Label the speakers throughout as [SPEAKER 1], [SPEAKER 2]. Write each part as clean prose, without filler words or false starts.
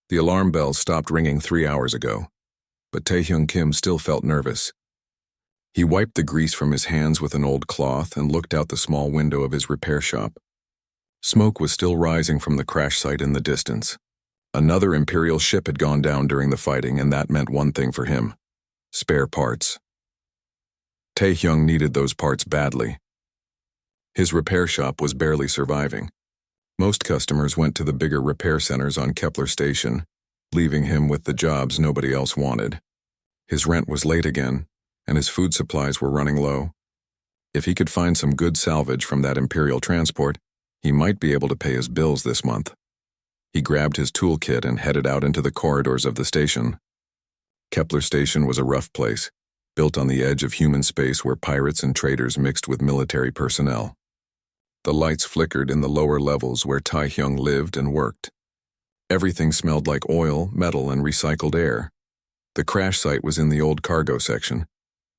[SPEAKER 1] The alarm bell stopped ringing 3 hours ago, but Taehyung Kim still felt nervous. He wiped the grease from his hands with an old cloth and looked out the small window of his repair shop. Smoke was still rising from the crash site in the distance. Another Imperial ship had gone down during the fighting, and that meant one thing for him: spare parts. Taehyung needed those parts badly. His repair shop was barely surviving. Most customers went to the bigger repair centers on Kepler Station, leaving him with the jobs nobody else wanted. His rent was late again, and his food supplies were running low. If he could find some good salvage from that Imperial transport, he might be able to pay his bills this month. He grabbed his toolkit and headed out into the corridors of the station. Kepler Station was a rough place, built on the edge of human space where pirates and traders mixed with military personnel. The lights flickered in the lower levels where Taehyung lived and worked. Everything smelled like oil, metal, and recycled air. The crash site was in the old cargo section,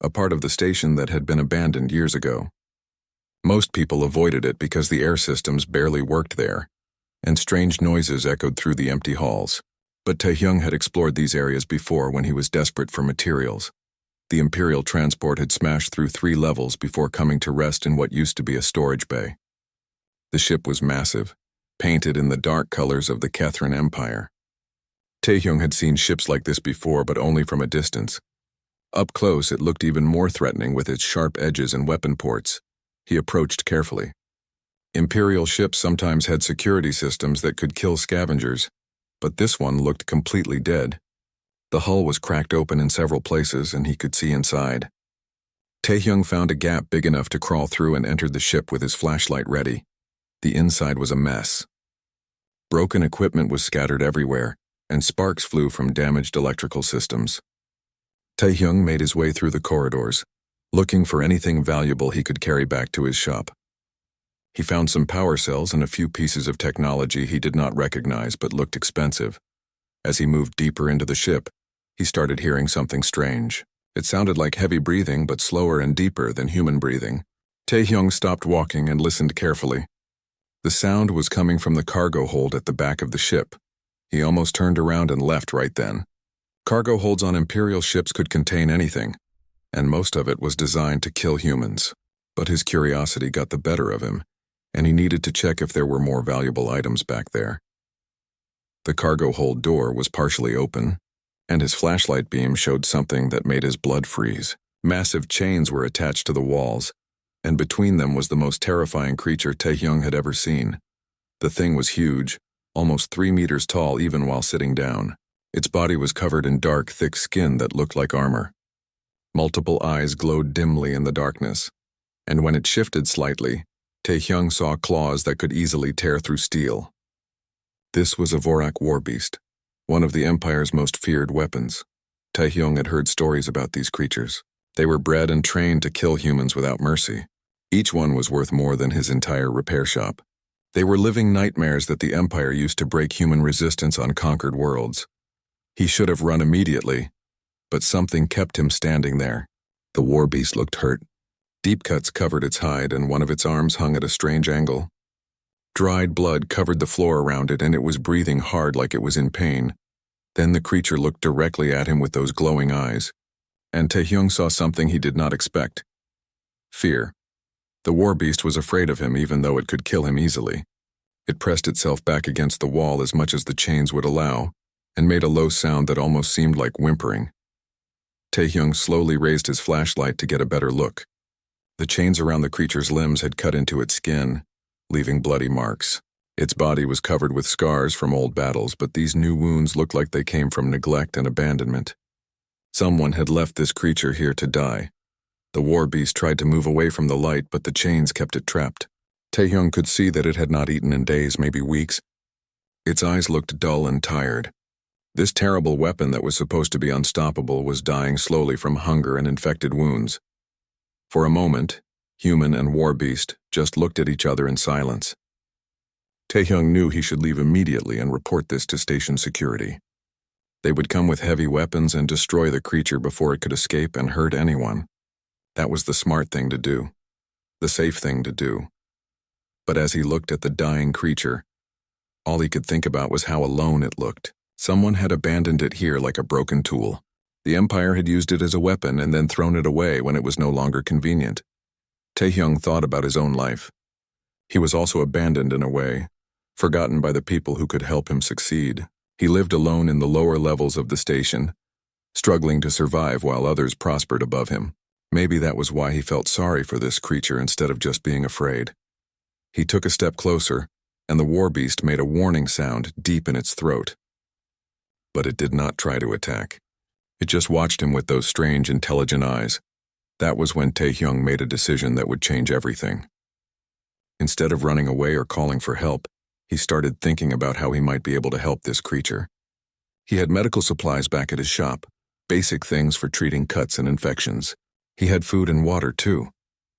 [SPEAKER 1] a part of the station that had been abandoned years ago. Most people avoided it because the air systems barely worked there, and strange noises echoed through the empty halls. But Taehyung had explored these areas before when he was desperate for materials. The Imperial transport had smashed through 3 levels before coming to rest in what used to be a storage bay. The ship was massive, painted in the dark colors of the Kethran Empire. Taehyung had seen ships like this before, but only from a distance. Up close, it looked even more threatening with its sharp edges and weapon ports. He approached carefully. Imperial ships sometimes had security systems that could kill scavengers, but this one looked completely dead. The hull was cracked open in several places, and he could see inside. Taehyung found a gap big enough to crawl through and entered the ship with his flashlight ready. The inside was a mess. Broken equipment was scattered everywhere, and sparks flew from damaged electrical systems. Taehyung made his way through the corridors, looking for anything valuable he could carry back to his shop. He found some power cells and a few pieces of technology he did not recognize but looked expensive. As he moved deeper into the ship, he started hearing something strange. It sounded like heavy breathing, but slower and deeper than human breathing. Taehyung stopped walking and listened carefully. The sound was coming from the cargo hold at the back of the ship. He almost turned around and left right then. Cargo holds on Imperial ships could contain anything, and most of it was designed to kill humans. But his curiosity got the better of him, and he needed to check if there were more valuable items back there. The cargo hold door was partially open, and his flashlight beam showed something that made his blood freeze. Massive chains were attached to the walls, and between them was the most terrifying creature Taehyung had ever seen. The thing was huge, almost 3 meters tall even while sitting down. Its body was covered in dark, thick skin that looked like armor. Multiple eyes glowed dimly in the darkness, and when it shifted slightly, Taehyung saw claws that could easily tear through steel. This was a Orcs war beast, one of the Empire's most feared weapons. Taehyung had heard stories about these creatures. They were bred and trained to kill humans without mercy. Each one was worth more than his entire repair shop. They were living nightmares that the Empire used to break human resistance on conquered worlds. He should have run immediately, but something kept him standing there. The war beast looked hurt. Deep cuts covered its hide, and one of its arms hung at a strange angle. Dried blood covered the floor around it, and it was breathing hard like it was in pain. Then the creature looked directly at him with those glowing eyes, and Taehyung saw something he did not expect: fear. The war beast was afraid of him even though it could kill him easily. It pressed itself back against the wall as much as the chains would allow, and made a low sound that almost seemed like whimpering. Taehyung slowly raised his flashlight to get a better look. The chains around the creature's limbs had cut into its skin, leaving bloody marks. Its body was covered with scars from old battles, but these new wounds looked like they came from neglect and abandonment. Someone had left this creature here to die. The war beast tried to move away from the light, but the chains kept it trapped. Taehyung could see that it had not eaten in days, maybe weeks. Its eyes looked dull and tired. This terrible weapon that was supposed to be unstoppable was dying slowly from hunger and infected wounds. For a moment, human and war beast just looked at each other in silence. Taehyung knew he should leave immediately and report this to station security. They would come with heavy weapons and destroy the creature before it could escape and hurt anyone. That was the smart thing to do, the safe thing to do. But as he looked at the dying creature, all he could think about was how alone it looked. Someone had abandoned it here like a broken tool. The Empire had used it as a weapon and then thrown it away when it was no longer convenient. Taehyung thought about his own life. He was also abandoned in a way, forgotten by the people who could help him succeed. He lived alone in the lower levels of the station, struggling to survive while others prospered above him. Maybe that was why he felt sorry for this creature instead of just being afraid. He took a step closer, and the war beast made a warning sound deep in its throat. But it did not try to attack. It just watched him with those strange, intelligent eyes. That was when Taehyung made a decision that would change everything. Instead of running away or calling for help, he started thinking about how he might be able to help this creature. He had medical supplies back at his shop, basic things for treating cuts and infections. He had food and water, too.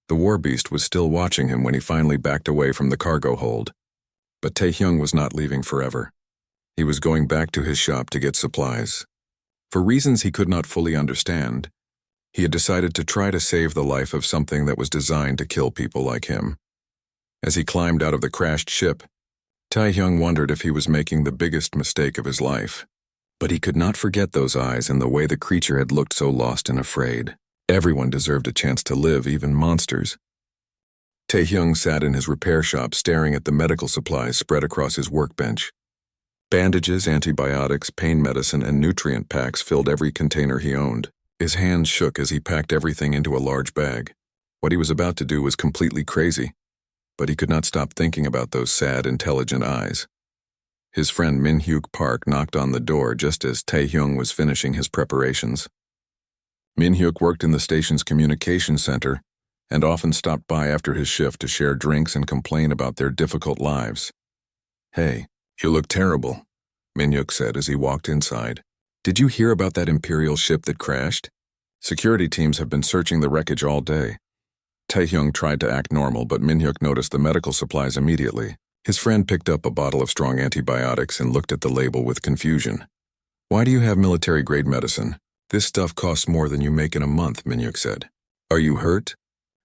[SPEAKER 1] The war beast was still watching him when he finally backed away from the cargo hold. But Taehyung was not leaving forever. He was going back to his shop to get supplies. For reasons he could not fully understand, he had decided to try to save the life of something that was designed to kill people like him. As he climbed out of the crashed ship, Taehyung wondered if he was making the biggest mistake of his life. But he could not forget those eyes and the way the creature had looked so lost and afraid. Everyone deserved a chance to live, even monsters. Taehyung sat in his repair shop staring at the medical supplies spread across his workbench. Bandages, antibiotics, pain medicine, and nutrient packs filled every container he owned. His hands shook as he packed everything into a large bag. What he was about to do was completely crazy, but he could not stop thinking about those sad, intelligent eyes. His friend Min-hyuk Park knocked on the door just as Taehyung was finishing his preparations. Min-hyuk worked in the station's communication center and often stopped by after his shift to share drinks and complain about their difficult lives. "Hey, you look terrible," Min-hyuk said as he walked inside. "Did you hear about that Imperial ship that crashed? Security teams have been searching the wreckage all day." Taehyung tried to act normal, but Min-hyuk noticed the medical supplies immediately. His friend picked up a bottle of strong antibiotics and looked at the label with confusion. "Why do you have military-grade medicine? This stuff costs more than you make in a month," Min-hyuk said. "Are you hurt?"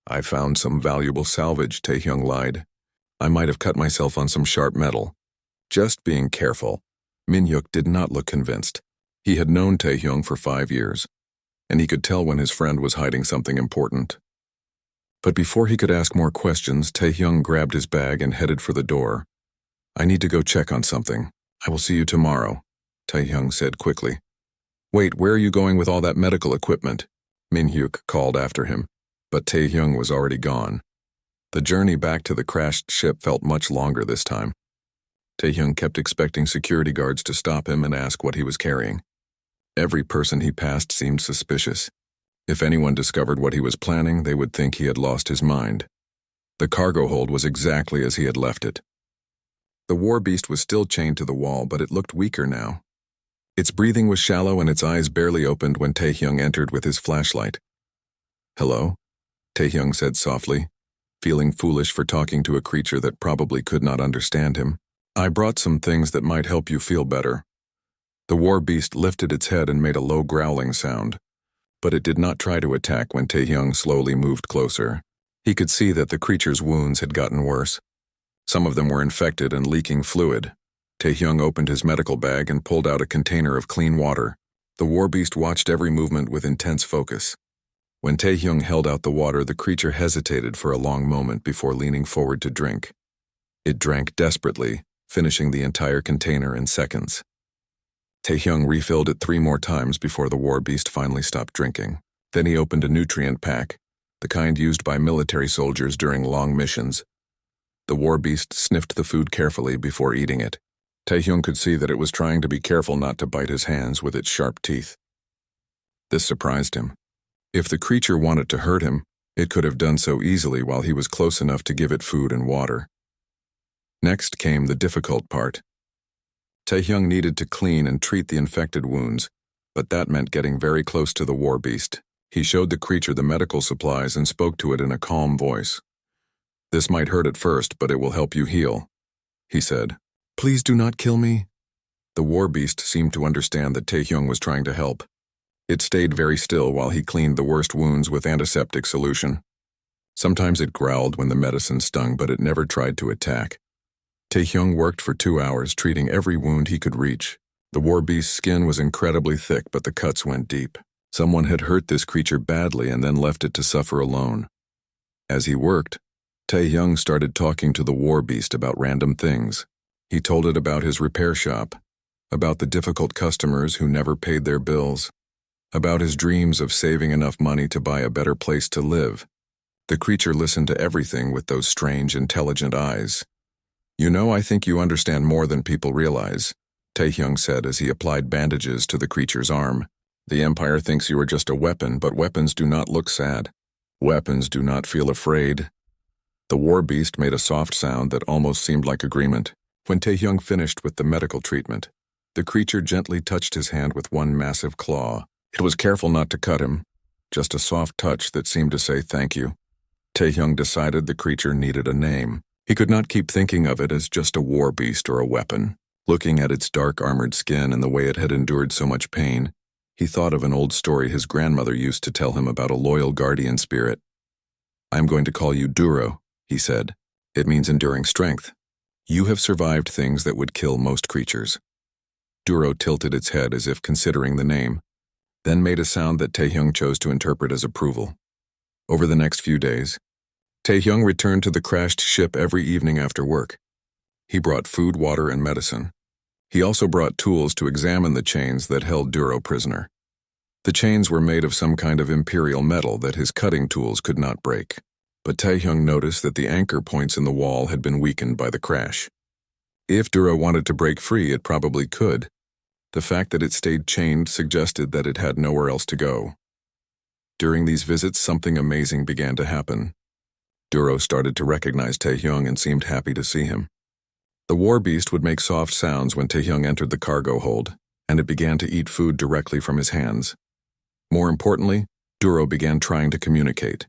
[SPEAKER 1] "I found some valuable salvage," Taehyung lied. "I might have cut myself on some sharp metal." "Just being careful." Min-hyuk did not look convinced. He had known Taehyung for 5 years, and he could tell when his friend was hiding something important. But before he could ask more questions, Taehyung grabbed his bag and headed for the door. "I need to go check on something. I will see you tomorrow," Taehyung said quickly. "Wait, where are you going with all that medical equipment?" Min-hyuk called after him, but Taehyung was already gone. The journey back to the crashed ship felt much longer this time. Taehyung kept expecting security guards to stop him and ask what he was carrying. Every person he passed seemed suspicious. If anyone discovered what he was planning, they would think he had lost his mind. The cargo hold was exactly as he had left it. The war beast was still chained to the wall, but it looked weaker now. Its breathing was shallow and its eyes barely opened when Taehyung entered with his flashlight. "Hello?" Taehyung said softly, feeling foolish for talking to a creature that probably could not understand him. "I brought some things that might help you feel better." The war beast lifted its head and made a low growling sound, but it did not try to attack when Taehyung slowly moved closer. He could see that the creature's wounds had gotten worse. Some of them were infected and leaking fluid. Taehyung opened his medical bag and pulled out a container of clean water. The war beast watched every movement with intense focus. When Taehyung held out the water, the creature hesitated for a long moment before leaning forward to drink. It drank desperately, finishing the entire container in seconds. Taehyung refilled it 3 more times before the war beast finally stopped drinking. Then he opened a nutrient pack, the kind used by military soldiers during long missions. The war beast sniffed the food carefully before eating it. Taehyung could see that it was trying to be careful not to bite his hands with its sharp teeth. This surprised him. If the creature wanted to hurt him, it could have done so easily while he was close enough to give it food and water. Next came the difficult part. Taehyung needed to clean and treat the infected wounds, but that meant getting very close to the war beast. He showed the creature the medical supplies and spoke to it in a calm voice. "This might hurt at first, but it will help you heal," he said. "Please do not kill me." The war beast seemed to understand that Taehyung was trying to help. It stayed very still while he cleaned the worst wounds with antiseptic solution. Sometimes it growled when the medicine stung, but it never tried to attack. Taehyung worked for 2 hours, treating every wound he could reach. The war beast's skin was incredibly thick, but the cuts went deep. Someone had hurt this creature badly and then left it to suffer alone. As he worked, Tae-hyung started talking to the war beast about random things. He told it about his repair shop, about the difficult customers who never paid their bills, about his dreams of saving enough money to buy a better place to live. The creature listened to everything with those strange, intelligent eyes. "You know, I think you understand more than people realize," Tae-hyung said as he applied bandages to the creature's arm. "The Empire thinks you are just a weapon, but weapons do not look sad. Weapons do not feel afraid." The war beast made a soft sound that almost seemed like agreement. When Tae-hyung finished with the medical treatment, the creature gently touched his hand with one massive claw. It was careful not to cut him, just a soft touch that seemed to say thank you. Tae-hyung decided the creature needed a name. He could not keep thinking of it as just a war beast or a weapon. Looking at its dark armored skin and the way it had endured so much pain, he thought of an old story his grandmother used to tell him about a loyal guardian spirit. "I'm going to call you Duro," he said. "It means enduring strength. You have survived things that would kill most creatures." Duro tilted its head as if considering the name, then made a sound that Tae-hyung chose to interpret as approval. Over the next few days, Tae-hyung returned to the crashed ship every evening after work. He brought food, water, and medicine. He also brought tools to examine the chains that held Duro prisoner. The chains were made of some kind of imperial metal that his cutting tools could not break. But Tae-hyung noticed that the anchor points in the wall had been weakened by the crash. If Duro wanted to break free, it probably could. The fact that it stayed chained suggested that it had nowhere else to go. During these visits, something amazing began to happen. Duro started to recognize Tae-hyung and seemed happy to see him. The war beast would make soft sounds when Tae-hyung entered the cargo hold, and it began to eat food directly from his hands. More importantly, Duro began trying to communicate.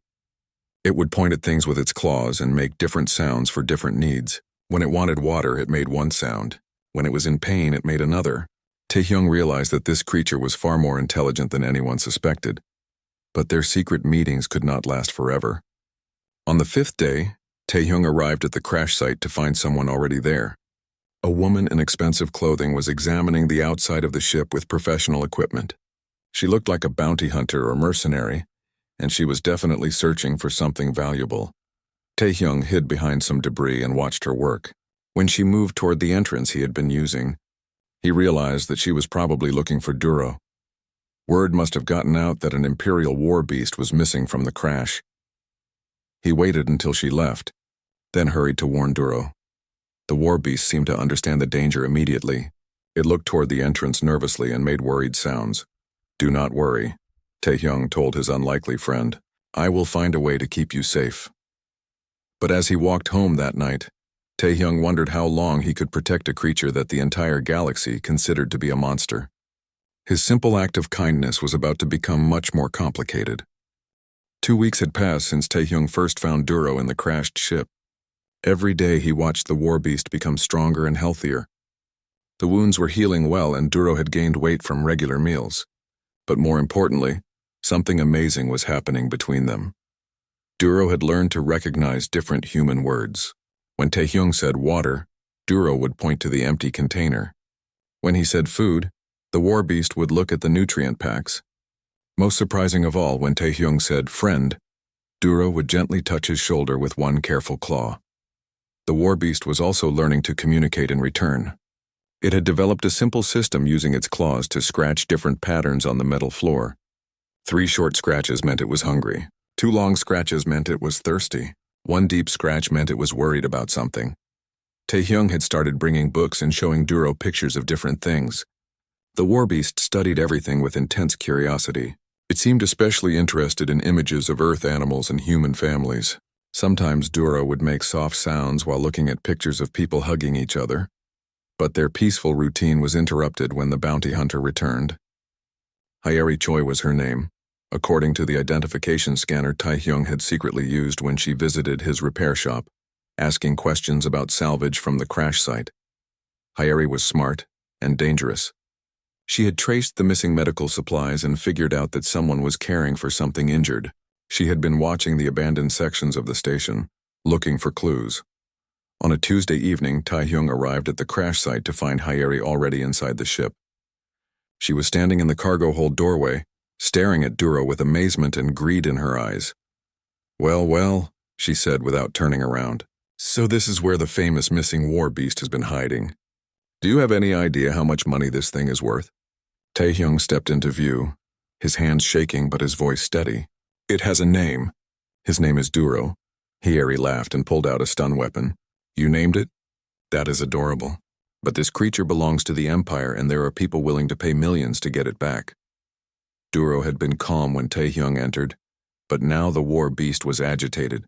[SPEAKER 1] It would point at things with its claws and make different sounds for different needs. When it wanted water, it made one sound. When it was in pain, it made another. Tae-hyung realized that this creature was far more intelligent than anyone suspected. But their secret meetings could not last forever. On the 5th day, Tae-hyung arrived at the crash site to find someone already there. A woman in expensive clothing was examining the outside of the ship with professional equipment. She looked like a bounty hunter or mercenary, and she was definitely searching for something valuable. Tae-hyung hid behind some debris and watched her work. When she moved toward the entrance he had been using, he realized that she was probably looking for Duro. Word must have gotten out that an Imperial War Beast was missing from the crash. He waited until she left, then hurried to warn Duro. The war beast seemed to understand the danger immediately. It looked toward the entrance nervously and made worried sounds. "Do not worry," Tae-hyung told his unlikely friend. "I will find a way to keep you safe." But as he walked home that night, Tae-hyung wondered how long he could protect a creature that the entire galaxy considered to be a monster. His simple act of kindness was about to become much more complicated. 2 weeks had passed since Tae-hyung first found Duro in the crashed ship. Every day he watched the war beast become stronger and healthier. The wounds were healing well and Duro had gained weight from regular meals. But more importantly, something amazing was happening between them. Duro had learned to recognize different human words. When Tae-hyung said water, Duro would point to the empty container. When he said food, the war beast would look at the nutrient packs. Most surprising of all, when Tae-hyung said friend, Duro would gently touch his shoulder with one careful claw. The war beast was also learning to communicate in return. It had developed a simple system using its claws to scratch different patterns on the metal floor. 3 short scratches meant it was hungry. 2 long scratches meant it was thirsty. 1 deep scratch meant it was worried about something. Tae-hyung had started bringing books and showing Duro pictures of different things. The war beast studied everything with intense curiosity. It seemed especially interested in images of Earth animals and human families. Sometimes Duro would make soft sounds while looking at pictures of people hugging each other. But their peaceful routine was interrupted when the bounty hunter returned. Hyeri Choi was her name, according to the identification scanner Tae-hyung had secretly used when she visited his repair shop, asking questions about salvage from the crash site. Hyeri was smart and dangerous. She had traced the missing medical supplies and figured out that someone was caring for something injured. She had been watching the abandoned sections of the station, looking for clues. On a Tuesday evening, Tae-hyung arrived at the crash site to find Hyeri already inside the ship. She was standing in the cargo hold doorway, staring at Duro with amazement and greed in her eyes. "Well, well," she said without turning around. "So this is where the famous missing war beast has been hiding. Do you have any idea how much money this thing is worth?" Taehyung stepped into view, his hands shaking but his voice steady. "It has a name. His name is Duro." Hieri laughed and pulled out a stun weapon. "You named it? That is adorable. But this creature belongs to the Empire and there are people willing to pay millions to get it back." Duro had been calm when Taehyung entered, but now the war beast was agitated.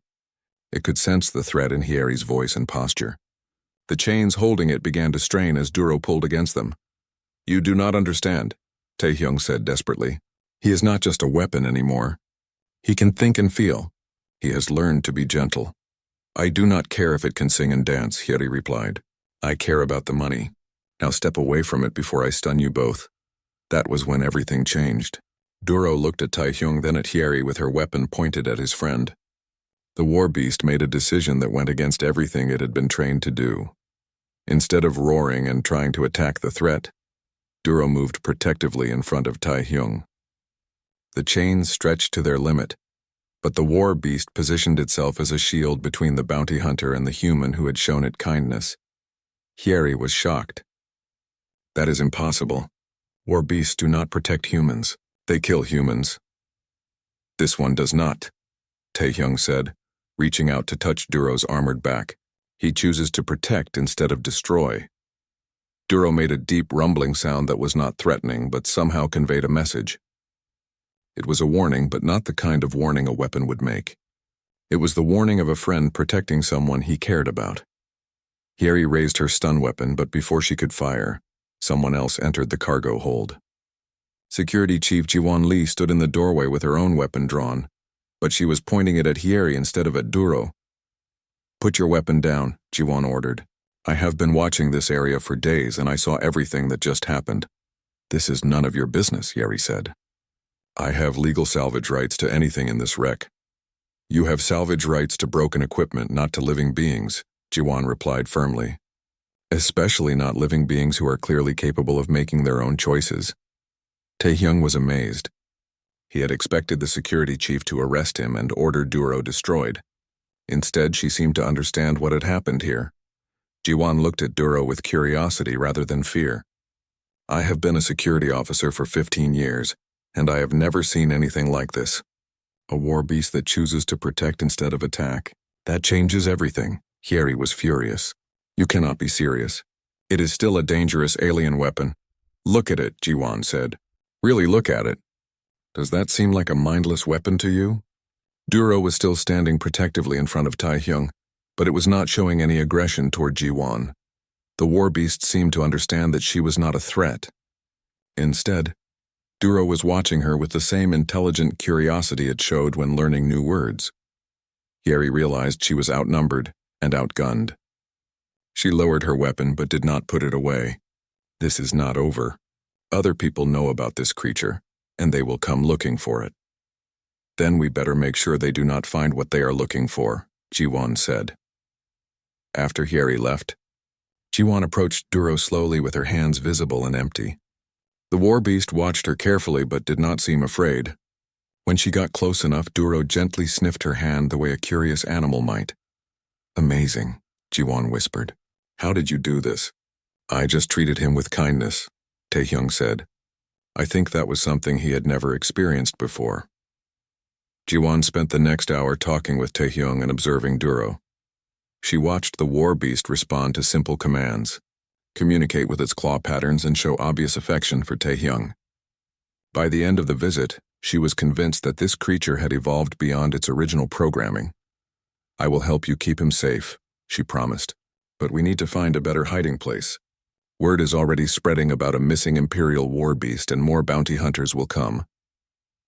[SPEAKER 1] It could sense the threat in Hieri's voice and posture. The chains holding it began to strain as Duro pulled against them. "You do not understand," Taehyung said desperately. "He is not just a weapon anymore. He can think and feel. He has learned to be gentle." "I do not care if it can sing and dance," Hieri replied. "I care about the money. Now step away from it before I stun you both." That was when everything changed. Duro looked at Taehyung, then at Hieri with her weapon pointed at his friend. The war beast made a decision that went against everything it had been trained to do. Instead of roaring and trying to attack the threat, Duro moved protectively in front of Taehyung. The chains stretched to their limit, but the war beast positioned itself as a shield between the bounty hunter and the human who had shown it kindness. Hieri was shocked. "That is impossible. War beasts do not protect humans. They kill humans." "This one does not," Taehyung said, reaching out to touch Duro's armored back. "He chooses to protect instead of destroy." Duro made a deep rumbling sound that was not threatening but somehow conveyed a message. It was a warning, but not the kind of warning a weapon would make. It was the warning of a friend protecting someone he cared about. Hieri raised her stun weapon, but before she could fire, someone else entered the cargo hold. Security Chief Jiwon Lee stood in the doorway with her own weapon drawn, but she was pointing it at Hieri instead of at Duro. "Put your weapon down," Jiwon ordered. "I have been watching this area for days and I saw everything that just happened." "This is none of your business," Hieri said. "I have legal salvage rights to anything in this wreck." "You have salvage rights to broken equipment, not to living beings," Jiwon replied firmly. "Especially not living beings who are clearly capable of making their own choices." Taehyung was amazed. He had expected the security chief to arrest him and order Duro destroyed. Instead, she seemed to understand what had happened here. Jiwon looked at Duro with curiosity rather than fear. "I have been a security officer for 15 years, and I have never seen anything like this. A war beast that chooses to protect instead of attack. That changes everything." Hieri was furious. "You cannot be serious. It is still a dangerous alien weapon." "Look at it," Jiwon said. "Really look at it. Does that seem like a mindless weapon to you?" Duro was still standing protectively in front of Taehyung, but it was not showing any aggression toward Jiwon. The war beast seemed to understand that she was not a threat. Instead, Duro was watching her with the same intelligent curiosity it showed when learning new words. Hieri realized she was outnumbered and outgunned. She lowered her weapon but did not put it away. "This is not over. Other people know about this creature, and they will come looking for it. Then we better make sure they do not find what they are looking for," Jiwon said. After Hieri left, Jiwon approached Duro slowly with her hands visible and empty. The war beast watched her carefully but did not seem afraid. When she got close enough, Duro gently sniffed her hand the way a curious animal might. "Amazing," Jiwon whispered. "How did you do this?" "I just treated him with kindness," Taehyung said. I think that was something he had never experienced before. Jiwon spent the next hour talking with Taehyung and observing Duro. She watched the war beast respond to simple commands, communicate with its claw patterns and show obvious affection for Taehyung. By the end of the visit, she was convinced that this creature had evolved beyond its original programming. "I will help you keep him safe," she promised, "but we need to find a better hiding place. Word is already spreading about a missing Imperial War Beast and more bounty hunters will come."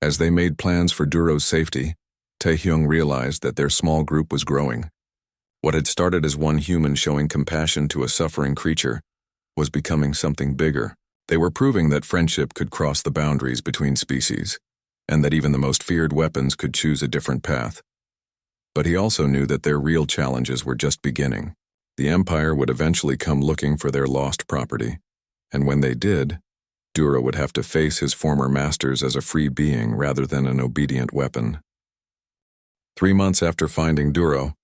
[SPEAKER 1] As they made plans for Duro's safety, Taehyung realized that their small group was growing. What had started as one human showing compassion to a suffering creature was becoming something bigger. They were proving that friendship could cross the boundaries between species, and that even the most feared weapons could choose a different path. But he also knew that their real challenges were just beginning. The Empire would eventually come looking for their lost property, and when they did, Duro would have to face his former masters as a free being rather than an obedient weapon. 3 months after finding Duro,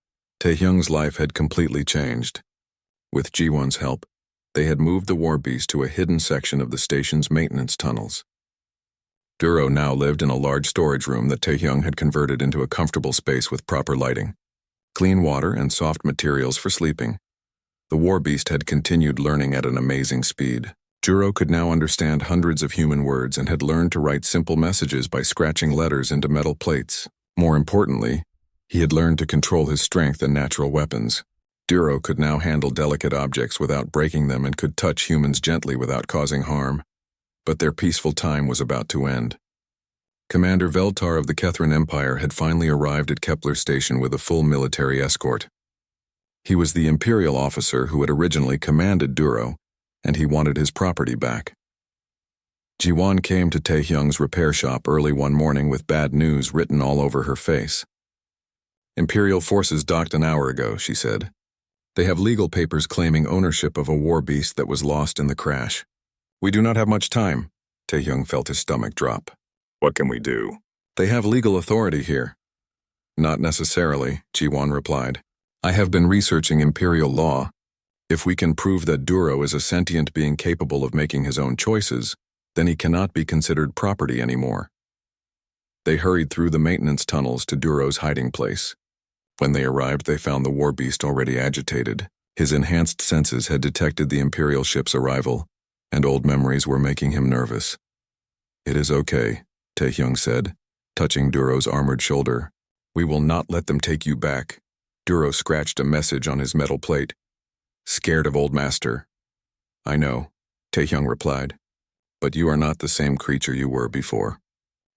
[SPEAKER 1] Taehyung's life had completely changed. With Ji-won's help, they had moved the war beast to a hidden section of the station's maintenance tunnels. Duro now lived in a large storage room that Taehyung had converted into a comfortable space with proper lighting, clean water, and soft materials for sleeping. The war beast had continued learning at an amazing speed. Duro could now understand hundreds of human words and had learned to write simple messages by scratching letters into metal plates. More importantly, he had learned to control his strength and natural weapons. Duro could now handle delicate objects without breaking them and could touch humans gently without causing harm. But their peaceful time was about to end. Commander Veltar of the Kethrin Empire had finally arrived at Kepler Station with a full military escort. He was the Imperial officer who had originally commanded Duro, and he wanted his property back. Ji-won came to Taehyung's repair shop early one morning with bad news written all over her face. "Imperial forces docked an hour ago," she said. "They have legal papers claiming ownership of a war beast that was lost in the crash." "We do not have much time." Taehyung felt his stomach drop. "What can we do?" "They have legal authority here." "Not necessarily," Ji-won replied. "I have been researching Imperial law. If we can prove that Duro is a sentient being capable of making his own choices, then he cannot be considered property anymore." They hurried through the maintenance tunnels to Duro's hiding place. When they arrived, they found the war beast already agitated. His enhanced senses had detected the Imperial ship's arrival, and old memories were making him nervous. "It is okay," Taehyung said, touching Duro's armored shoulder. "We will not let them take you back." Duro scratched a message on his metal plate. "Scared of Old Master." "I know," Taehyung replied. "But you are not the same creature you were before.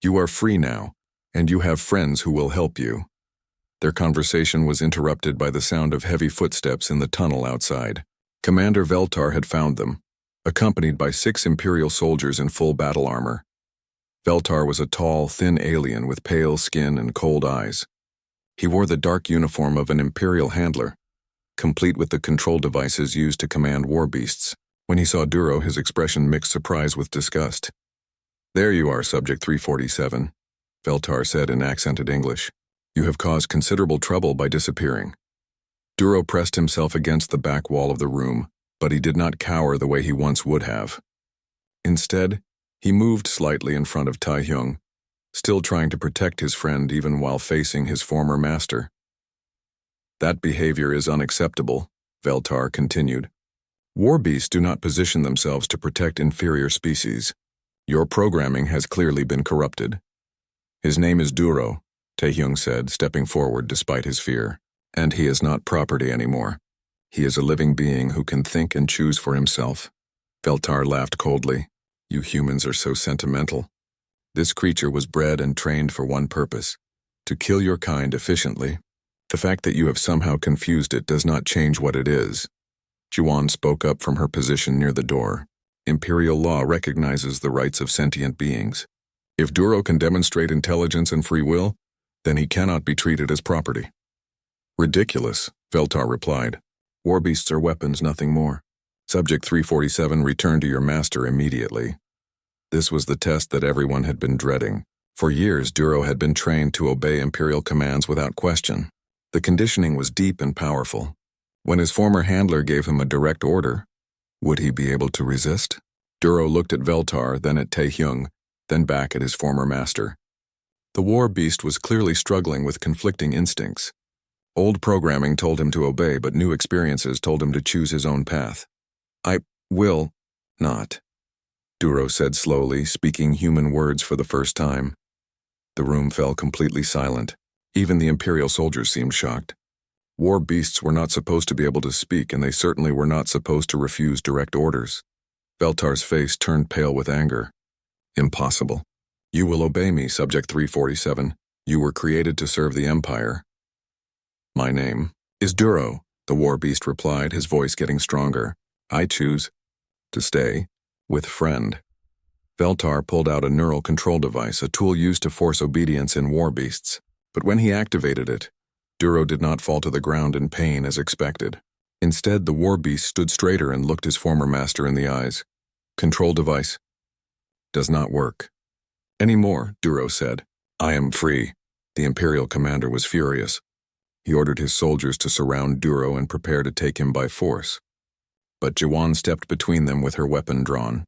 [SPEAKER 1] You are free now, and you have friends who will help you." Their conversation was interrupted by the sound of heavy footsteps in the tunnel outside. Commander Veltar had found them, accompanied by 6 Imperial soldiers in full battle armor. Veltar was a tall, thin alien with pale skin and cold eyes. He wore the dark uniform of an Imperial handler, complete with the control devices used to command war beasts. When he saw Duro, his expression mixed surprise with disgust. "There you are, Subject 347, Veltar said in accented English. "You have caused considerable trouble by disappearing." Duro pressed himself against the back wall of the room, but he did not cower the way he once would have. Instead, he moved slightly in front of Taehyung, still trying to protect his friend even while facing his former master. "That behavior is unacceptable," Veltar continued. "War beasts do not position themselves to protect inferior species. Your programming has clearly been corrupted." "His name is Duro," Taehyung said, stepping forward despite his fear. "And he is not property anymore. He is a living being who can think and choose for himself." Veltar laughed coldly. "You humans are so sentimental. This creature was bred and trained for one purpose: to kill your kind efficiently. The fact that you have somehow confused it does not change what it is." Ji-won spoke up from her position near the door. "Imperial law recognizes the rights of sentient beings. If Duro can demonstrate intelligence and free will, then he cannot be treated as property." "Ridiculous," Veltar replied. "War beasts are weapons, nothing more. Subject 347, return to your master immediately." This was the test that everyone had been dreading. For years, Duro had been trained to obey Imperial commands without question. The conditioning was deep and powerful. When his former handler gave him a direct order, would he be able to resist? Duro looked at Veltar, then at Taehyung, then back at his former master. The war beast was clearly struggling with conflicting instincts. Old programming told him to obey, but new experiences told him to choose his own path. "I will not," Duro said slowly, speaking human words for the first time. The room fell completely silent. Even the Imperial soldiers seemed shocked. War beasts were not supposed to be able to speak, and they certainly were not supposed to refuse direct orders. Veltar's face turned pale with anger. "Impossible. You will obey me, Subject 347. You were created to serve the Empire." "My name is Duro," the war beast replied, his voice getting stronger. "I choose to stay with friend." Veltar pulled out a neural control device, a tool used to force obedience in war beasts. But when he activated it, Duro did not fall to the ground in pain as expected. Instead, the war beast stood straighter and looked his former master in the eyes. "Control device does not work. Anymore, Duro said. I am free. The Imperial commander was furious. He ordered his soldiers to surround Duro and prepare to take him by force. But Jiwan stepped between them with her weapon drawn.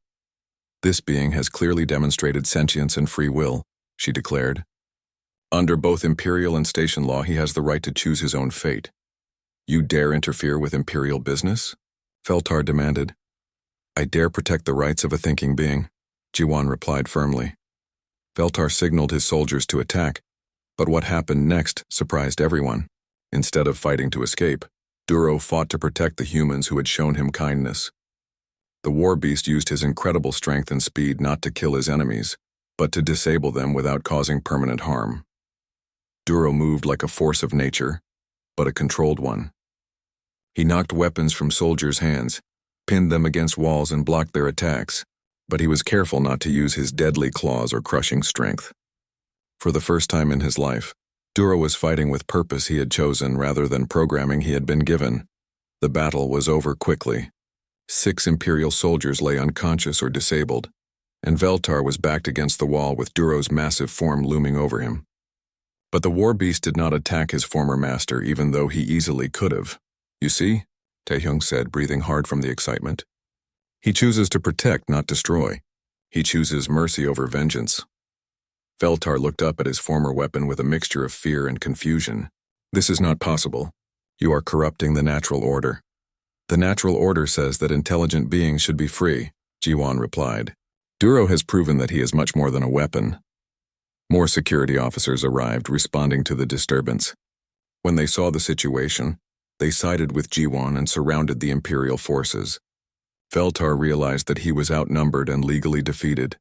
[SPEAKER 1] This being has clearly demonstrated sentience and free will, she declared. Under both Imperial and station law, he has the right to choose his own fate. You dare interfere with Imperial business? Feltar demanded. I dare protect the rights of a thinking being, Jiwan replied firmly. Feltar signaled his soldiers to attack, but what happened next surprised everyone. Instead of fighting to escape, Duro fought to protect the humans who had shown him kindness. The war beast used his incredible strength and speed not to kill his enemies, but to disable them without causing permanent harm. Duro moved like a force of nature, but a controlled one. He knocked weapons from soldiers' hands, pinned them against walls and blocked their attacks, but he was careful not to use his deadly claws or crushing strength. For the first time in his life, Duro was fighting with purpose he had chosen rather than programming he had been given. The battle was over quickly. 6 Imperial soldiers lay unconscious or disabled, and Veltar was backed against the wall with Duro's massive form looming over him. But the war beast did not attack his former master, even though he easily could have. You see, Taehyung said, breathing hard from the excitement. He chooses to protect, not destroy. He chooses mercy over vengeance. Veltar looked up at his former weapon with a mixture of fear and confusion. This is not possible. You are corrupting the natural order. The natural order says that intelligent beings should be free, Jiwan replied. Duro has proven that he is much more than a weapon. More security officers arrived, responding to the disturbance. When they saw the situation, they sided with Jiwan and surrounded the Imperial forces. Veltar realized that he was outnumbered and legally defeated.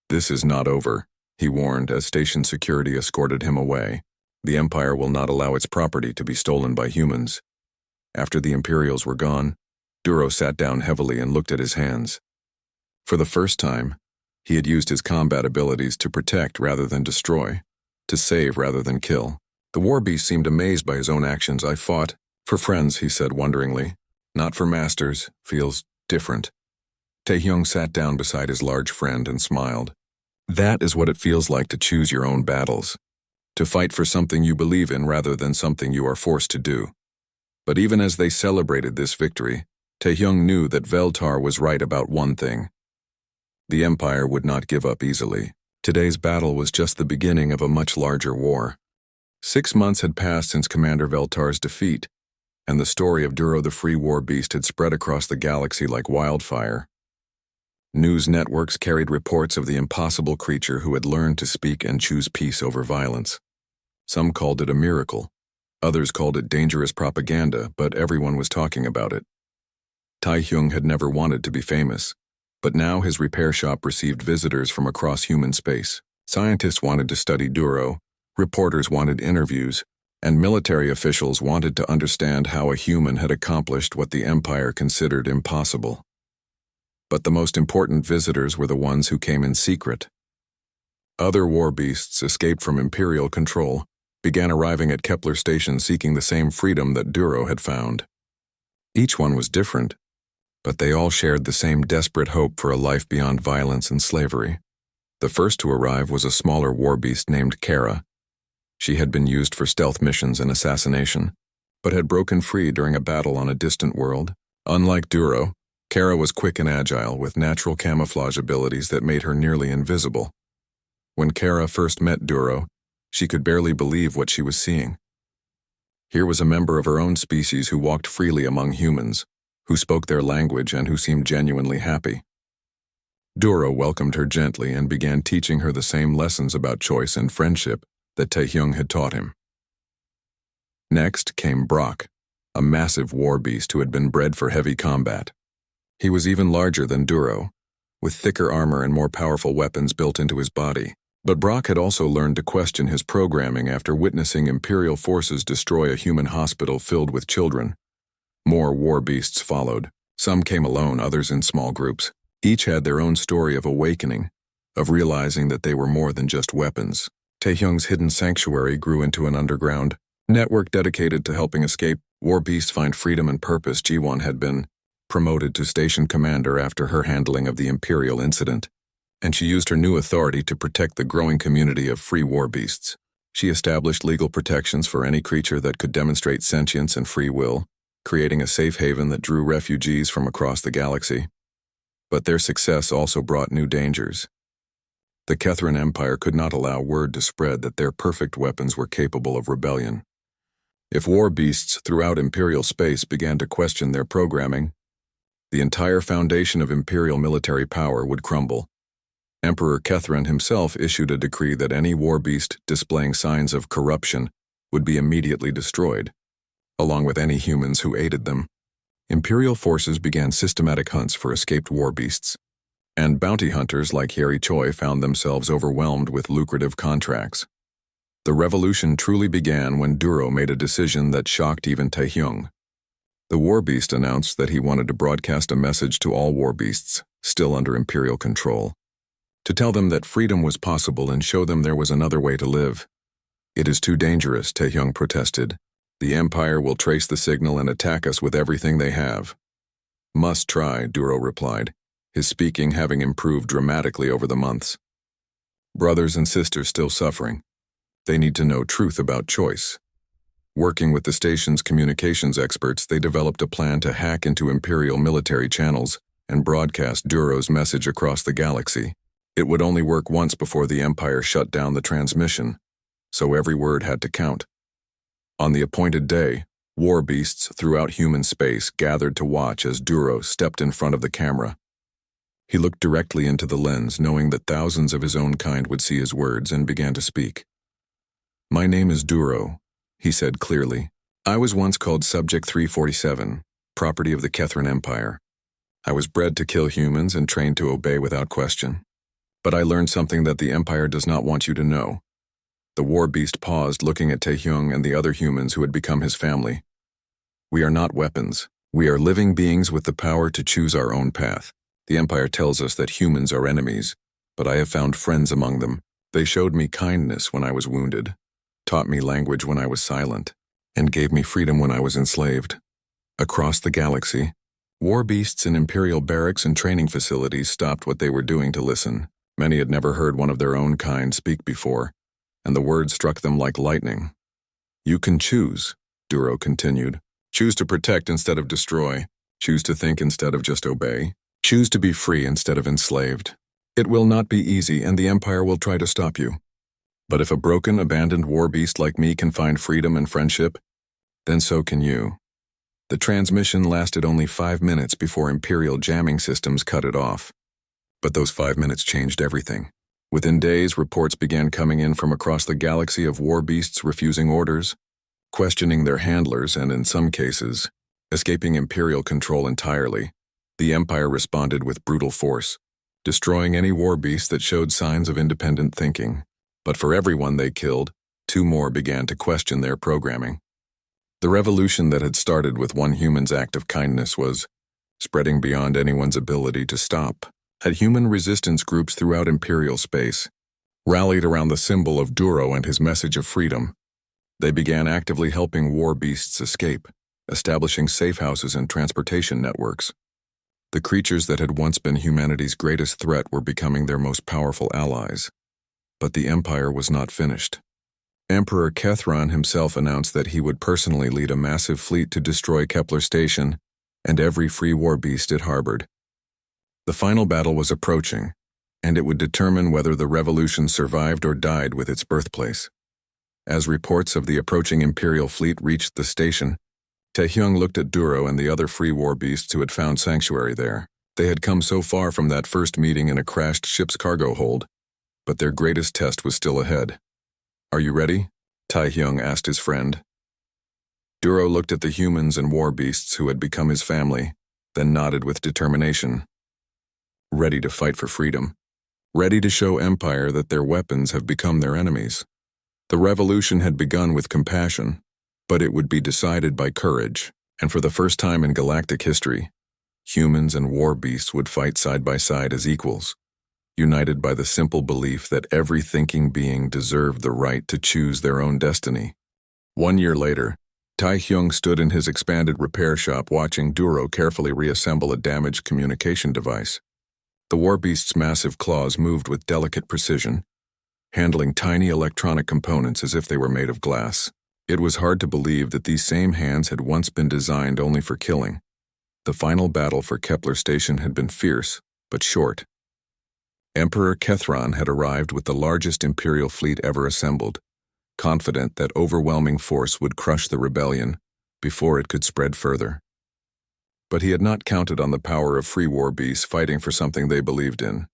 [SPEAKER 1] This is not over, he warned as station security escorted him away. The Empire will not allow its property to be stolen by humans. After the Imperials were gone, Duro sat down heavily and looked at his hands. For the first time, he had used his combat abilities to protect rather than destroy, to save rather than kill. The war beast seemed amazed by his own actions. I fought for friends, he said wonderingly. Not for masters. Feels different. Taehyung sat down beside his large friend and smiled. That is what it feels like to choose your own battles. To fight for something you believe in rather than something you are forced to do. But even as they celebrated this victory, Taehyung knew that Veltar was right about one thing. The Empire would not give up easily. Today's battle was just the beginning of a much larger war. 6 months had passed since Commander Veltar's defeat, and the story of Duro the Free War Beast had spread across the galaxy like wildfire. News networks carried reports of the impossible creature who had learned to speak and choose peace over violence. Some called it a miracle. Others called it dangerous propaganda, but everyone was talking about it. Taehyung had never wanted to be famous, but now his repair shop received visitors from across human space. Scientists wanted to study Duro, reporters wanted interviews, and military officials wanted to understand how a human had accomplished what the Empire considered impossible. But the most important visitors were the ones who came in secret. Other war beasts escaped from Imperial control, began arriving at Kepler Station seeking the same freedom that Duro had found. Each one was different, but they all shared the same desperate hope for a life beyond violence and slavery. The first to arrive was a smaller war beast named Kara. She had been used for stealth missions and assassination, but had broken free during a battle on a distant world. Unlike Duro, Kara was quick and agile with natural camouflage abilities that made her nearly invisible. When Kara first met Duro, she could barely believe what she was seeing. Here was a member of her own species who walked freely among humans, who spoke their language and who seemed genuinely happy. Duro welcomed her gently and began teaching her the same lessons about choice and friendship that Taehyung had taught him. Next came Brock, a massive war beast who had been bred for heavy combat. He was even larger than Duro, with thicker armor and more powerful weapons built into his body. But Brock had also learned to question his programming after witnessing Imperial forces destroy a human hospital filled with children. More war beasts followed. Some came alone, others in small groups. Each had their own story of awakening, of realizing that they were more than just weapons. Taehyung's hidden sanctuary grew into an underground network dedicated to helping escape war beasts find freedom and purpose. Jiwon had been promoted to station commander after her handling of the Imperial incident. and she used her new authority to protect the growing community of free war beasts. She established legal protections for any creature that could demonstrate sentience and free will, creating a safe haven that drew refugees from across the galaxy. But their success also brought new dangers. The Kethran Empire could not allow word to spread that their perfect weapons were capable of rebellion. If war beasts throughout Imperial space began to question their programming, the entire foundation of Imperial military power would crumble. Emperor Kethran himself issued a decree that any war beast displaying signs of corruption would be immediately destroyed, along with any humans who aided them. Imperial forces began systematic hunts for escaped war beasts, and bounty hunters like Harry Choi found themselves overwhelmed with lucrative contracts. The revolution truly began when Duro made a decision that shocked even Taehyung. The war beast announced that he wanted to broadcast a message to all war beasts, still under Imperial control, to tell them that freedom was possible and show them there was another way to live. "It is too dangerous," Taehyung protested. "The Empire will trace the signal and attack us with everything they have." "Must try," Duro replied, his speaking having improved dramatically over the months. "Brothers and sisters still suffering. They need to know truth about choice." Working with the station's communications experts, they developed a plan to hack into Imperial military channels and broadcast Duro's message across the galaxy. It would only work once before the Empire shut down the transmission, so every word had to count. On the appointed day, war beasts throughout human space gathered to watch as Duro stepped in front of the camera. He looked directly into the lens, knowing that thousands of his own kind would see his words, and began to speak. "My name is Duro," he said clearly. "I was once called Subject 347, property of the Kethran Empire. I was bred to kill humans and trained to obey without question. But I learned something that the Empire does not want you to know." The war beast paused, looking at Taehyung and the other humans who had become his family. "We are not weapons. We are living beings with the power to choose our own path. The Empire tells us that humans are enemies, but I have found friends among them. They showed me kindness when I was wounded, taught me language when I was silent, and gave me freedom when I was enslaved." Across the galaxy, war beasts in Imperial barracks and training facilities stopped what they were doing to listen. Many had never heard one of their own kind speak before, and the words struck them like lightning. "You can choose," Duro continued. "Choose to protect instead of destroy. Choose to think instead of just obey. Choose to be free instead of enslaved. It will not be easy, and the Empire will try to stop you. But if a broken, abandoned war beast like me can find freedom and friendship, then so can you." The transmission lasted only 5 minutes before Imperial jamming systems cut it off. But those 5 minutes changed everything. Within days, reports began coming in from across the galaxy of war beasts refusing orders, questioning their handlers, and in some cases, escaping Imperial control entirely. The Empire responded with brutal force, destroying any war beast that showed signs of independent thinking. But for everyone they killed, 2 more began to question their programming. The revolution that had started with one human's act of kindness was spreading beyond anyone's ability to stop. Had human resistance groups throughout Imperial space rallied around the symbol of Duro and his message of freedom. They began actively helping war beasts escape, establishing safe houses and transportation networks. The creatures that had once been humanity's greatest threat were becoming their most powerful allies. But the Empire was not finished. Emperor Kethran himself announced that he would personally lead a massive fleet to destroy Kepler Station and every free war beast it harbored. The final battle was approaching, and it would determine whether the revolution survived or died with its birthplace. As reports of the approaching Imperial fleet reached the station, Taehyung looked at Duro and the other free war beasts who had found sanctuary there. They had come so far from that first meeting in a crashed ship's cargo hold, but their greatest test was still ahead. "Are you ready?" Taehyung asked his friend. Duro looked at the humans and war beasts who had become his family, then nodded with determination. "Ready to fight for freedom. Ready to show Empire that their weapons have become their enemies." The revolution had begun with compassion, but it would be decided by courage, and for the first time in galactic history, humans and war beasts would fight side by side as equals, united by the simple belief that every thinking being deserved the right to choose their own destiny. 1 year later, Taehyung stood in his expanded repair shop watching Duro carefully reassemble a damaged communication device. The war beast's massive claws moved with delicate precision, handling tiny electronic components as if they were made of glass. It was hard to believe that these same hands had once been designed only for killing. The final battle for Kepler Station had been fierce, but short. Emperor Kethron had arrived with the largest Imperial fleet ever assembled, confident that overwhelming force would crush the rebellion before it could spread further. But he had not counted on the power of free war beasts fighting for something they believed in.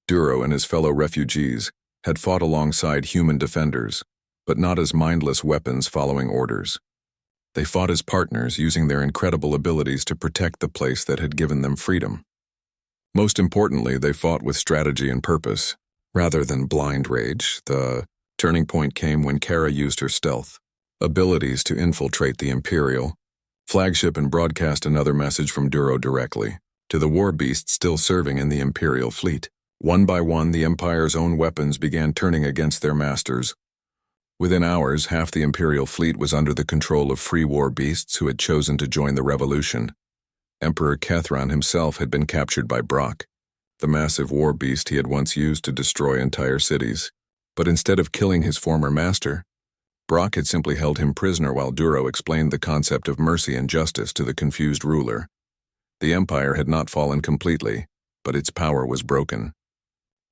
[SPEAKER 1] Duro and his fellow refugees had fought alongside human defenders, but not as mindless weapons following orders. They fought as partners, using their incredible abilities to protect the place that had given them freedom. Most importantly, they fought with strategy and purpose, rather than blind rage. The turning point came when Kara used her stealth abilities to infiltrate the Imperial flagship and broadcast another message from Duro directly to the war beasts still serving in the Imperial fleet. One by one, the Empire's own weapons began turning against their masters. Within hours, half the Imperial fleet was under the control of free war beasts who had chosen to join the revolution. Emperor Kethron himself had been captured by Brock, the massive war beast he had once used to destroy entire cities. But instead of killing his former master, Brock had simply held him prisoner while Duro explained the concept of mercy and justice to the confused ruler. The Empire had not fallen completely, but its power was broken.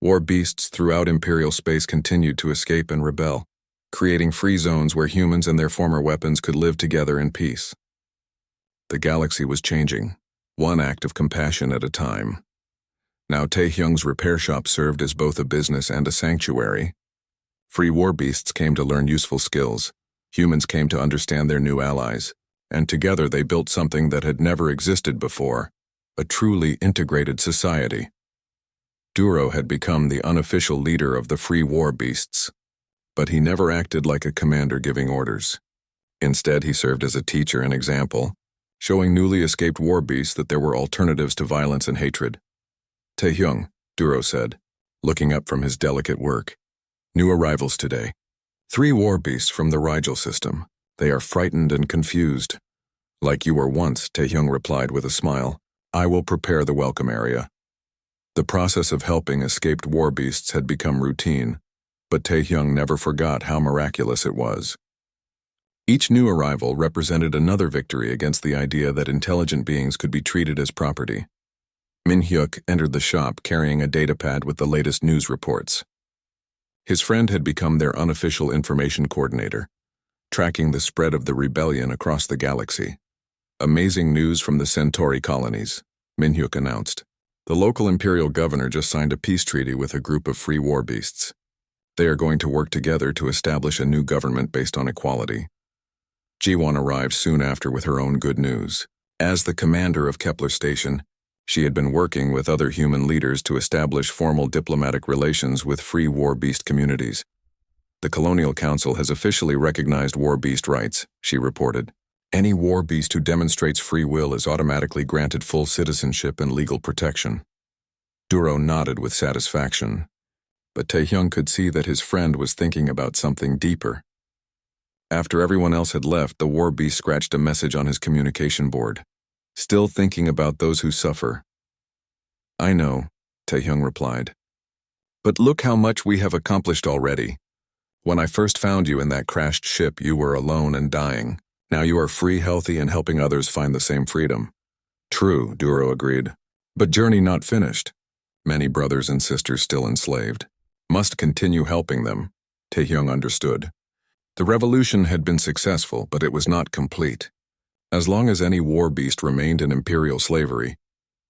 [SPEAKER 1] War beasts throughout Imperial space continued to escape and rebel, creating free zones where humans and their former weapons could live together in peace. The galaxy was changing, one act of compassion at a time. Now Taehyung's repair shop served as both a business and a sanctuary. Free war beasts came to learn useful skills, humans came to understand their new allies, and together they built something that had never existed before, a truly integrated society. Duro had become the unofficial leader of the free war beasts, but he never acted like a commander giving orders. Instead, he served as a teacher and example, showing newly escaped war beasts that there were alternatives to violence and hatred. Taehyung, Duro said, looking up from his delicate work. New arrivals today. 3 war beasts from the Rigel system. They are frightened and confused. Like you were once, Taehyung replied with a smile. I will prepare the welcome area. The process of helping escaped war beasts had become routine, but Taehyung never forgot how miraculous it was. Each new arrival represented another victory against the idea that intelligent beings could be treated as property. Min-hyuk entered the shop carrying a datapad with the latest news reports. His friend had become their unofficial information coordinator, tracking the spread of the rebellion across the galaxy. Amazing news from the Centauri colonies, Min-hyuk announced. The local Imperial governor just signed a peace treaty with a group of free war beasts. They are going to work together to establish a new government based on equality. Jiwon arrived soon after with her own good news. As the commander of Kepler Station, she had been working with other human leaders to establish formal diplomatic relations with free war beast communities. The Colonial Council has officially recognized war beast rights, she reported. Any war beast who demonstrates free will is automatically granted full citizenship and legal protection. Duro nodded with satisfaction, but Taehyung could see that his friend was thinking about something deeper. After everyone else had left, the war beast scratched a message on his communication board. Still thinking about those who suffer. I know, Taehyung replied. But look how much we have accomplished already. When I first found you in that crashed ship, you were alone and dying. Now you are free, healthy, and helping others find the same freedom. True, Duro agreed. But journey not finished. Many brothers and sisters still enslaved. Must continue helping them, Taehyung understood. The revolution had been successful, but it was not complete. As long as any war beast remained in imperial slavery,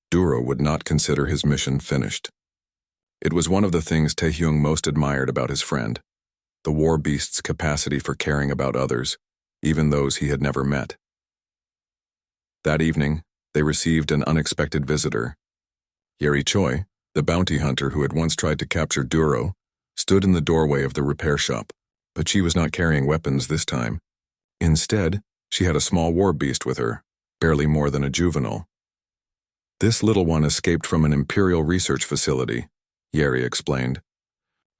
[SPEAKER 1] Duro would not consider his mission finished. It was one of the things Taehyung most admired about his friend, the war beast's capacity for caring about others, even those he had never met. That evening, they received an unexpected visitor. Yeri Choi, the bounty hunter who had once tried to capture Duro, stood in the doorway of the repair shop, but she was not carrying weapons this time. Instead, she had a small war beast with her, barely more than a juvenile. This little one escaped from an Imperial research facility, Yeri explained.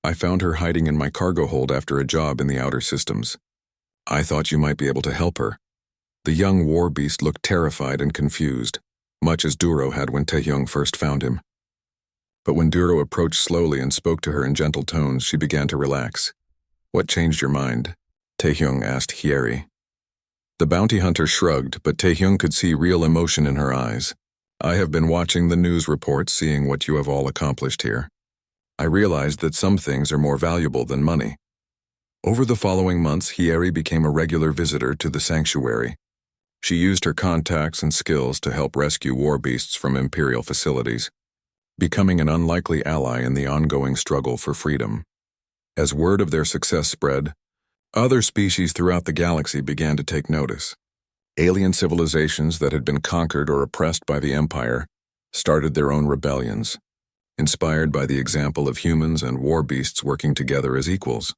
[SPEAKER 1] I found her hiding in my cargo hold after a job in the outer systems. I thought you might be able to help her. The young war beast looked terrified and confused, much as Duro had when Taehyung first found him. But when Duro approached slowly and spoke to her in gentle tones, she began to relax. "What changed your mind?" Taehyung asked Hyeri. The bounty hunter shrugged, but Taehyung could see real emotion in her eyes. "I have been watching the news reports, seeing what you have all accomplished here. I realized that some things are more valuable than money." Over the following months, Hyeri became a regular visitor to the sanctuary. She used her contacts and skills to help rescue war beasts from Imperial facilities, becoming an unlikely ally in the ongoing struggle for freedom. As word of their success spread, other species throughout the galaxy began to take notice. Alien civilizations that had been conquered or oppressed by the Empire started their own rebellions, inspired by the example of humans and war beasts working together as equals.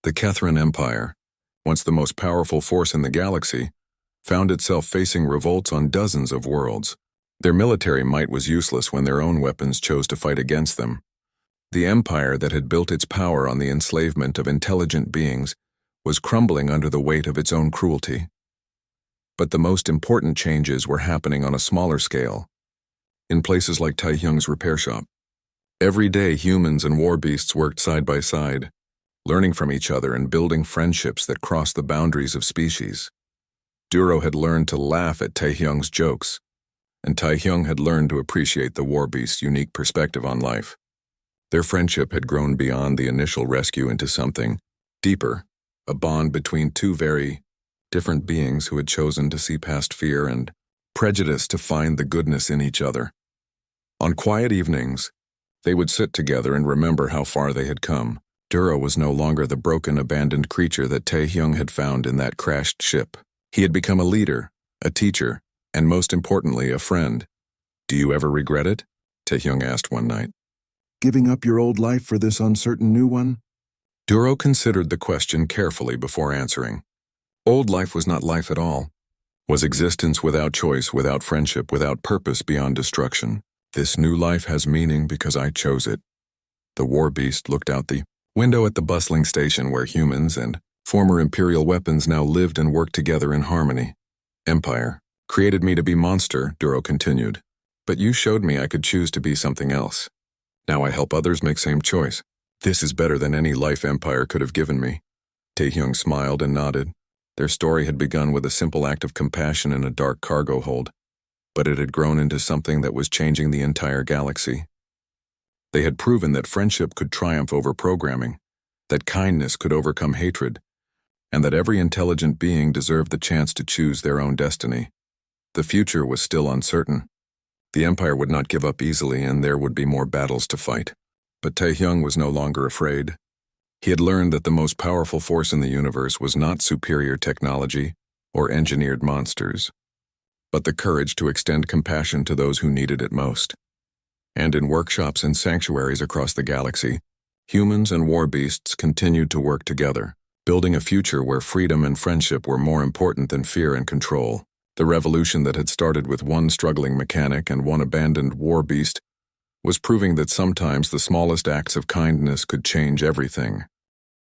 [SPEAKER 1] The Kethran Empire, once the most powerful force in the galaxy, found itself facing revolts on dozens of worlds. Their military might was useless when their own weapons chose to fight against them. The empire that had built its power on the enslavement of intelligent beings was crumbling under the weight of its own cruelty. But the most important changes were happening on a smaller scale, in places like Taehyung's repair shop. Every day, humans and war beasts worked side by side, learning from each other and building friendships that crossed the boundaries of species. Duro had learned to laugh at Taehyung's jokes, and Taehyung had learned to appreciate the war beast's unique perspective on life. Their friendship had grown beyond the initial rescue into something deeper, a bond between two very different beings who had chosen to see past fear and prejudice to find the goodness in each other. On quiet evenings, they would sit together and remember how far they had come. Duro was no longer the broken, abandoned creature that Taehyung had found in that crashed ship. He had become a leader, a teacher, and most importantly, a friend. "Do you ever regret it?" Taehyung asked one night. "Giving up your old life for this uncertain new one?" Duro considered the question carefully before answering. Old life was not life at all. Was existence without choice, without friendship, without purpose beyond destruction. This new life has meaning because I chose it. The war beast looked out the window at the bustling station where humans and former Imperial weapons now lived and worked together in harmony. "Empire created me to be monster," Duro continued, "but you showed me I could choose to be something else. Now I help others make same choice. This is better than any life Empire could have given me." Taehyung smiled and nodded. Their story had begun with a simple act of compassion in a dark cargo hold, but it had grown into something that was changing the entire galaxy. They had proven that friendship could triumph over programming, that kindness could overcome hatred, and that every intelligent being deserved the chance to choose their own destiny. The future was still uncertain. The Empire would not give up easily, and there would be more battles to fight. But Taehyung was no longer afraid. He had learned that the most powerful force in the universe was not superior technology or engineered monsters, but the courage to extend compassion to those who needed it most. And in workshops and sanctuaries across the galaxy, humans and war beasts continued to work together, building a future where freedom and friendship were more important than fear and control. The revolution that had started with one struggling mechanic and one abandoned war beast was proving that sometimes the smallest acts of kindness could change everything.